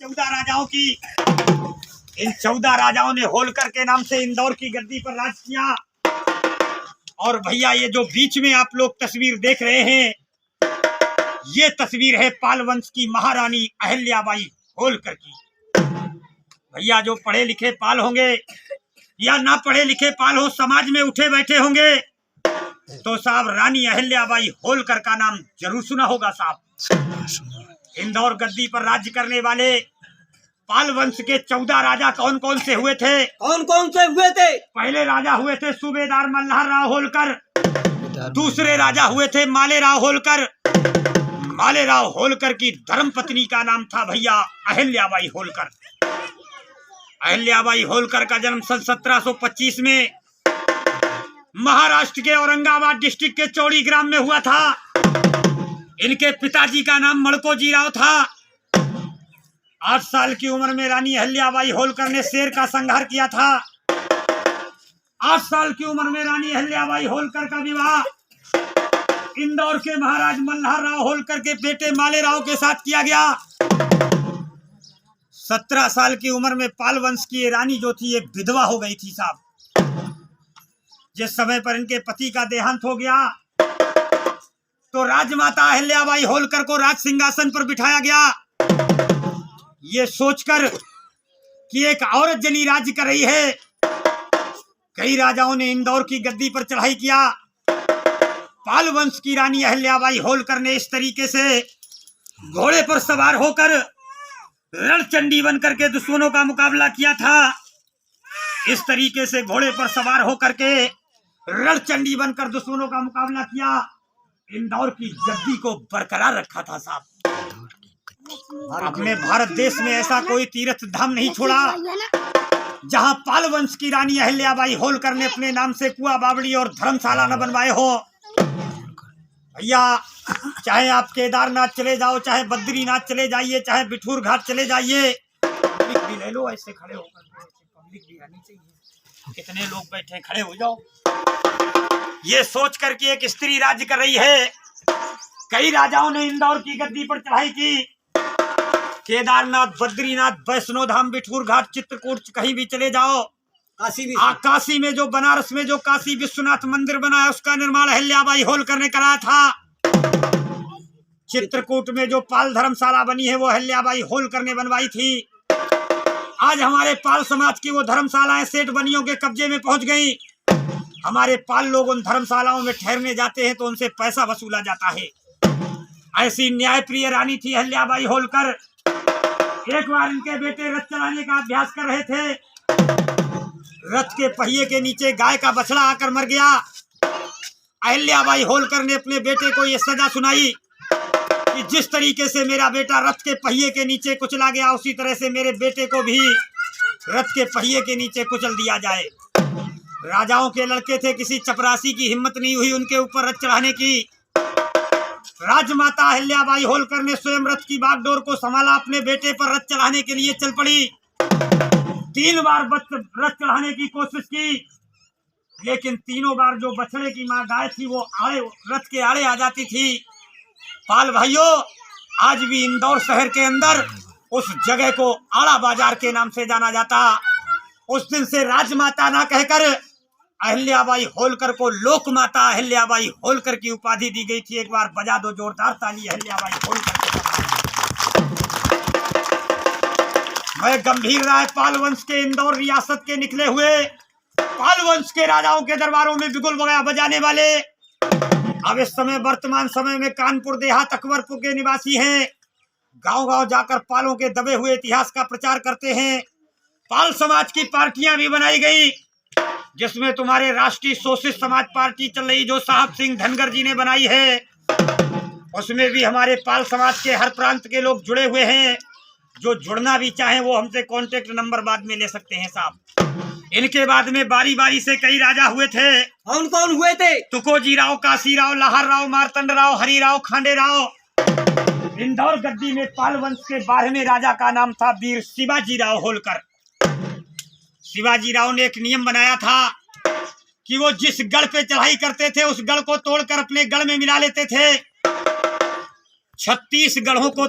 14 राजाओं की। इन 14 राजाओं ने होलकर के नाम से इंदौर की गद्दी पर राज किया। और भैया ये जो बीच में आप लोग तस्वीर देख रहे हैं, ये तस्वीर है पाल वंश की महारानी अहिल्याबाई होलकर की। भैया जो पढ़े लिखे पाल होंगे या ना पढ़े लिखे पाल हो, समाज में उठे बैठे होंगे तो साहब रानी अहिल्याबाई होलकर का नाम जरूर सुना होगा साहब। इंदौर गद्दी पर राज्य करने वाले पाल वंश के 14 राजा कौन कौन से हुए थे? कौन कौन से हुए थे? पहले राजा हुए थे सूबेदार मल्हार राव होलकर। दूसरे राजा हुए थे मालेराव होलकर। मालेराव होलकर की धर्मपत्नी का नाम था भैया अहिल्याबाई होलकर। अहिल्याबाई होलकर का जन्म सन 1725 में महाराष्ट्र के औरंगाबाद डिस्ट्रिक्ट के चौड़ी ग्राम में हुआ था। इनके पिताजी का नाम मड़कोजी राव था। 8 साल की उम्र में रानी अहिल्याबाई होलकर ने शेर का संहार किया था। 8 साल की उम्र में रानी अहिल्याबाई होलकर का विवाह इंदौर के महाराज मल्हार राव होलकर के बेटे मालेराव के साथ किया गया। 17 साल की उम्र में पाल वंश की रानी जो थी ये विधवा हो गई थी साहब। जिस समय पर इनके पति का देहांत हो गया तो राजमाता अहिल्याबाई होलकर को राज सिंहासन पर बिठाया गया। ये सोचकर कि एक औरत जनी राज्य कर रही है। कई राजाओं ने इंदौर की गद्दी पर चढ़ाई किया। पाल वंश की रानी अहिल्याबाई होलकर ने इस तरीके से घोड़े पर सवार होकर रणचंडी बनकर के दुश्मनों का मुकाबला किया था। इस तरीके से घोड़े पर सवार होकर के रणचंडी बनकर दुश्मनों का मुकाबला किया। इंदौर की गद्दी को बरकरार रखा था साहब। अपने भारत देश में ऐसा कोई तीर्थ धाम नहीं छोड़ा जहां पाल वंश की रानी अहिल्याबाई होलकर ने अपने नाम से कुआं बावड़ी और धर्मशाला न बनवाए हो। भैया चाहे आप केदारनाथ चले जाओ, चाहे बद्रीनाथ चले जाइए, चाहे बिठूर घाट चले जाइए, पब्लिक भी ले लो ऐसे खड़े होकर, पब्लिक भी आनी चाहिए। कितने लोग बैठे, खड़े हो जाओ। ये सोच कर कि एक स्त्री राज्य कर रही है। कई राजाओं ने इंदौर की गद्दी पर चढ़ाई की। केदारनाथ, बद्रीनाथ, वैष्णो धाम, बिठूर घाट, चित्रकूट, कहीं भी चले जाओ। काशी में जो बनारस में जो काशी विश्वनाथ मंदिर बना है उसका निर्माण अहिल्याबाई होलकर ने कराया था। चित्रकूट में जो पाल धर्मशाला बनी है वो अहिल्याबाई होलकर ने बनवाई थी। आज हमारे पाल समाज की वो धर्मशालाएं सेठ बनियों के कब्जे में पहुंच गई। हमारे पाल लोग उन धर्मशालाओं में ठहरने जाते हैं तो उनसे पैसा वसूला जाता है। ऐसी न्यायप्रिय रानी थी अहिल्याबाई होलकर। एक बार इनके बेटे रथ चलाने का अभ्यास कर रहे थे। रथ के पहिए के नीचे गाय का बछड़ा आकर मर गया। अहिल्याबाई होलकर ने अपने बेटे को यह सजा सुनाई कि जिस तरीके से मेरा बेटा रथ के पहिए के नीचे कुचला गया उसी तरह से मेरे बेटे को भी रथ के पहिए के नीचे कुचल दिया जाए। राजाओं के लड़के थे, किसी चपरासी की हिम्मत नहीं हुई उनके ऊपर रथ चढ़ाने की। राजमाता अहिल्याबाई होलकर ने स्वयं रथ की बागडोर को संभाला, अपने बेटे पर रथ चढ़ाने के लिए चल पड़ी। 3 बार रथ चढ़ाने की कोशिश की, लेकिन तीनों बार जो बछड़े की मां गाय थी वो रथ के आड़े आ जाती थी। पाल भाइयों, आज भी इंदौर शहर के अंदर उस जगह को आड़ा बाजार के नाम से जाना जाता। उस दिन से राजमाता ना कहकर अहिल्याबाई होलकर को लोक माता अहिल्याबाई होलकर की उपाधि दी गई थी। एक बार बजा दो जोरदार ताली अहिल्याबाई होलकर। मैं गंभीर राय पाल वंश के इंदौर रियासत के निकले हुए पाल वंश के राजाओं के दरबारों में बिगुल बजाने वाले अब इस समय वर्तमान समय में कानपुर देहात अकबरपुर के निवासी हैं। गांव-गांव जाकर पालों के दबे हुए इतिहास का प्रचार करते हैं। पाल समाज की पार्टियां भी बनाई गई, जिसमें तुम्हारे राष्ट्रीय सोशलिस्ट समाज पार्टी चल रही जो साहब सिंह धनगर जी ने बनाई है, उसमें भी हमारे पाल समाज के हर प्रांत के लोग जुड़े हुए हैं। जो जुड़ना भी चाहें वो हमसे कांटेक्ट नंबर बाद में ले सकते हैं साहब। इनके बाद में बारी बारी से कई राजा हुए थे। कौन कौन हुए थे? तुकोजी राव, काशी राव, लाहर राव, मारतंड राव, हरि राव, खांडे राव। इंदौर गद्दी में पाल वंश के 12वें राजा का नाम था वीर शिवाजी राव होलकर। शिवाजी राव ने एक नियम बनाया था कि वो जिस गढ़ पे चढ़ाई करते थे उस गढ़ को तोड़कर अपने गढ़ में मिला लेते थे। 36 गढ़ों को